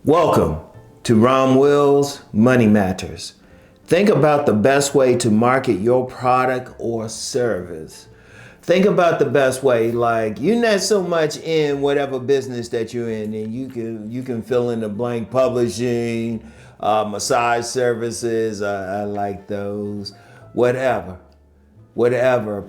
Welcome to Rom Wills Money Matters. Think about the best way to market your product or service. Think about the best way, like you're not so much in whatever business that you're in, and you can fill in the blank: publishing, massage services. I like those. Whatever,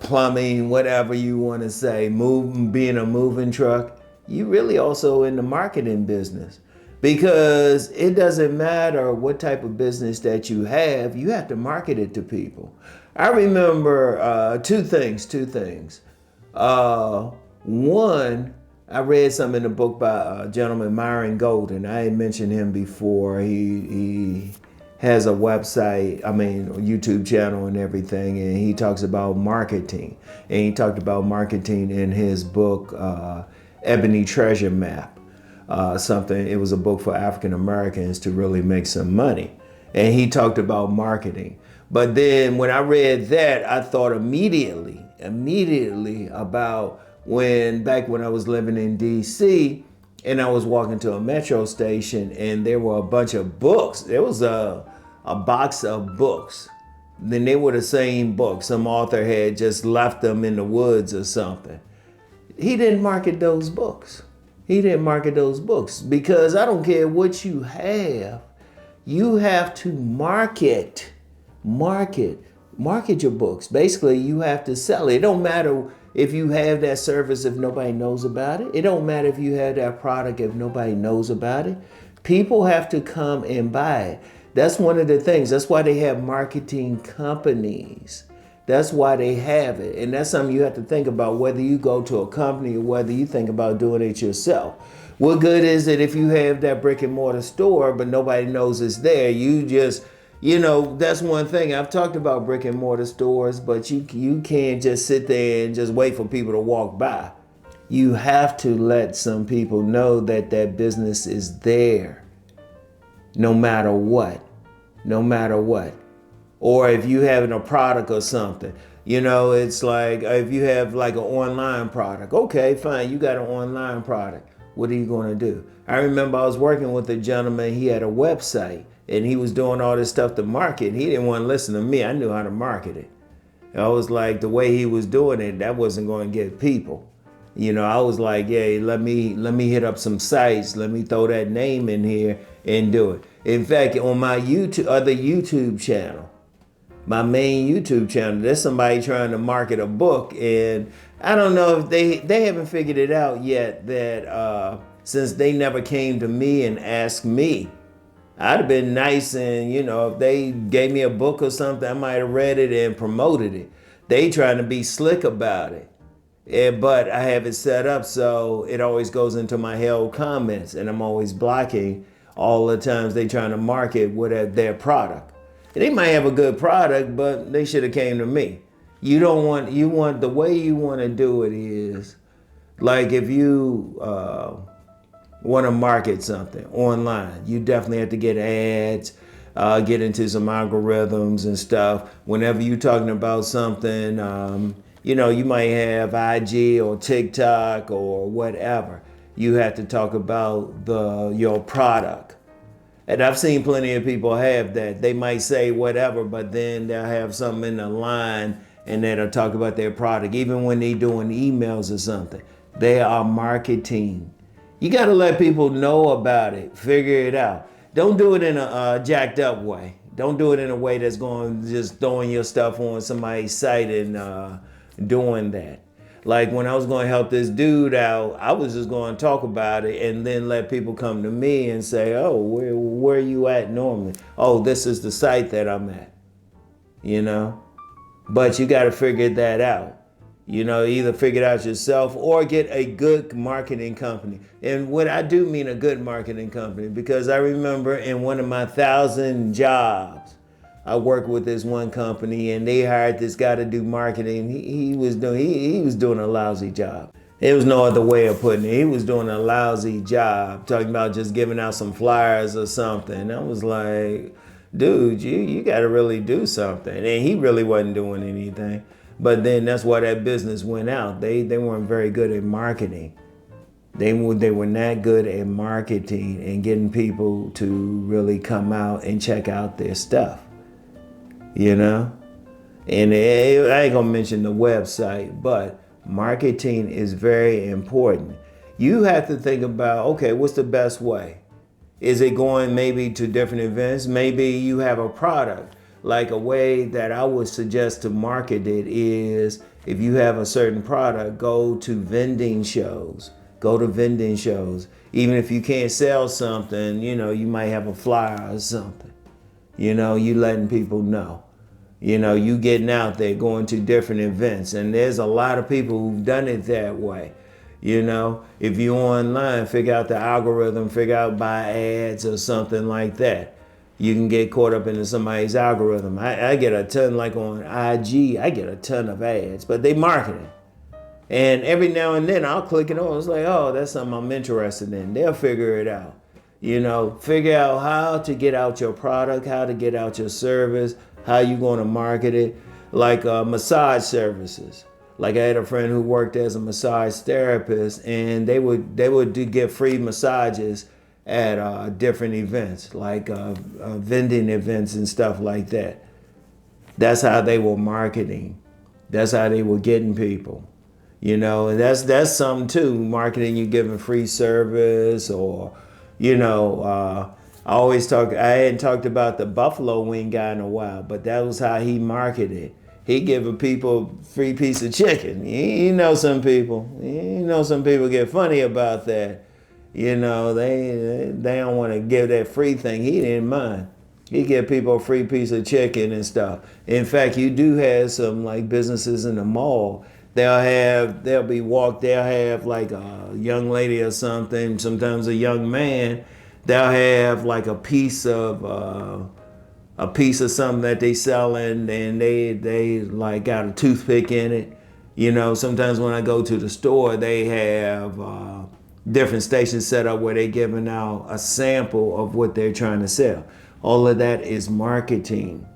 plumbing, whatever you want to say. Being a moving truck. You really also in the marketing business. Because it doesn't matter what type of business that you have to market it to people. I remember two things. One, I read something in a book by a gentleman, Myron Golden. I had mentioned him before. He has a website, a YouTube channel and everything, and he talks about marketing. And he talked about marketing in his book, Ebony Treasure Map. It was a book for African Americans to really make some money. And he talked about marketing. But then when I read that, I thought immediately about back when I was living in DC, and I was walking to a metro station and there were a bunch of books. There was a box of books. Then they were the same books. Some author had just left them in the woods or something. He didn't market those books. Because I don't care what you have to market your books. Basically, you have to sell it. It don't matter if you have that service if nobody knows about it. It don't matter if you have that product if nobody knows about it. People have to come and buy it. That's one of the things. That's why they have marketing companies. That's why they have it. And that's something you have to think about, whether you go to a company or whether you think about doing it yourself. What good is it if you have that brick and mortar store, but nobody knows it's there? You just, that's one thing. I've talked about brick and mortar stores, but you can't just sit there and just wait for people to walk by. You have to let some people know that that business is there, no matter what. Or if you having a product or something, it's like if you have like an online product, okay, fine, you got an online product. What are you going to do? I remember I was working with a gentleman, he had a website and he was doing all this stuff to market. He didn't want to listen to me. I knew how to market it. I was like, the way he was doing it, that wasn't going to get people. I was like, yeah, let me hit up some sites. Let me throw that name in here and do it. In fact, on my YouTube channel, my main YouTube channel, there's somebody trying to market a book, and I don't know if they haven't figured it out yet that since they never came to me and asked me, I'd have been nice and, if they gave me a book or something, I might have read it and promoted it. They trying to be slick about it. But I have it set up so it always goes into my held comments, and I'm always blocking all the times they trying to market their product. They might have a good product, but they should have came to me. The way you want to do it is, like if you want to market something online, you definitely have to get ads, get into some algorithms and stuff. Whenever you're talking about something, you might have IG or TikTok or whatever. You have to talk about your product. And I've seen plenty of people have that. They might say whatever, but then they'll have something in the line and they'll talk about their product. Even when they're doing emails or something, they are marketing. You got to let people know about it, figure it out. Don't do it in a jacked up way. Don't do it in a way that's going just throwing your stuff on somebody's site and doing that. Like when I was going to help this dude out, I was just going to talk about it and then let people come to me and say, oh, where are you at normally? Oh, this is the site that I'm at, But you got to figure that out. Either figure it out yourself or get a good marketing company. And what I do mean a good marketing company, because I remember in one of my 1,000 jobs, I worked with this one company and they hired this guy to do marketing. He was doing a lousy job. There was no other way of putting it. He was doing a lousy job, talking about just giving out some flyers or something. I was like, dude, you got to really do something. And he really wasn't doing anything. But then that's why that business went out. They weren't very good at marketing. They were not good at marketing and getting people to really come out and check out their stuff, you know? And I ain't gonna mention the website, but marketing is very important. You have to think about, okay, what's the best way? Is it going maybe to different events? Maybe you have a product. Like a way that I would suggest to market it is if you have a certain product, go to vending shows. Go to vending shows. Even if you can't sell something, you know, you might have a flyer or something. You know, you letting people know. You know, you getting out there, going to different events. And there's a lot of people who've done it that way. You know, if you're online, figure out the algorithm, figure out buy ads or something like that. You can get caught up into somebody's algorithm. I get a ton, like on IG, I get a ton of ads, but they market it. And every now and then I'll click it on. It's like, oh, that's something I'm interested in. They'll figure it out. You know, figure out how to get out your product, how to get out your service, how you going to market it. Like massage services. Like I had a friend who worked as a massage therapist, and they would get free massages at different events, like vending events and stuff like that. That's how they were marketing. That's how they were getting people. You know, and that's something too. Marketing, you giving free service, or you know, I hadn't talked about the buffalo wing guy in a while, but that was how he marketed. He giving people free piece of chicken. You know some people get funny about that. You know, they don't want to give that free thing. He didn't mind. He give people a free piece of chicken and stuff. In fact, you do have some like businesses in the mall. They'll have like a young lady or something, sometimes a young man. They'll have like a piece of something that they selling, and they like got a toothpick in it. You know, sometimes when I go to the store, they have different stations set up where they're giving out a sample of what they're trying to sell. All of that is marketing,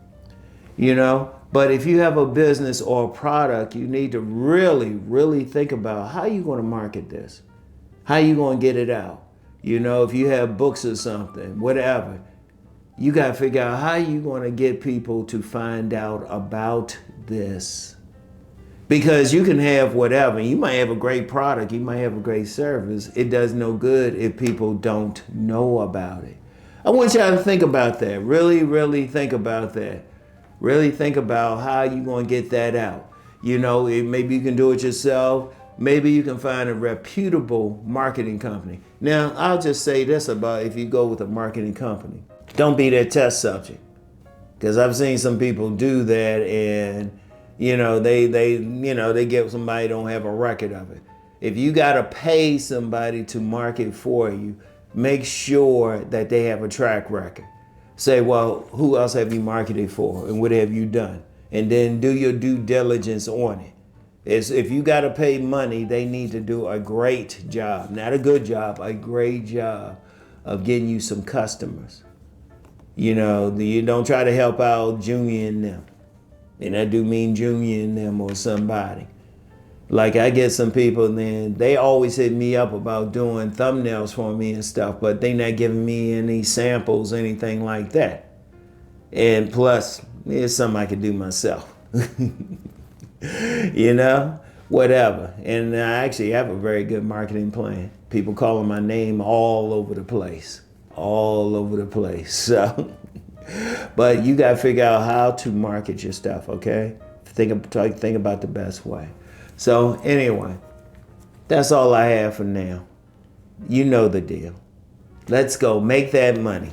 you know? But if you have a business or a product, you need to really, really think about how you're going to market this. How you going to get it out? You know, if you have books or something, whatever, you got to figure out how you're going to get people to find out about this. Because you can have whatever. You might have a great product. You might have a great service. It does no good if people don't know about it. I want y'all to think about that. Really, really think about that. Really think about how you're going to get that out. You know, maybe you can do it yourself. Maybe you can find a reputable marketing company. Now, I'll just say this about if you go with a marketing company. Don't be their test subject. Because I've seen some people do that, and you know, they get somebody don't have a record of it. If you got to pay somebody to market for you, make sure that they have a track record. Say, well, who else have you marketed for, and what have you done? And then do your due diligence on it. If you got to pay money, they need to do a great job, not a good job, a great job of getting you some customers. You know, you don't try to help out Junior and them. And I do mean Junior and them or somebody. Like I get some people, and then they always hit me up about doing thumbnails for me and stuff, but they not giving me any samples, anything like that. And plus, it's something I could do myself. You know, whatever. And I actually have a very good marketing plan. People calling my name all over the place. All over the place. So, but you got to figure out how to market your stuff, okay? Think about the best way. So anyway, that's all I have for now. You know the deal. Let's go make that money.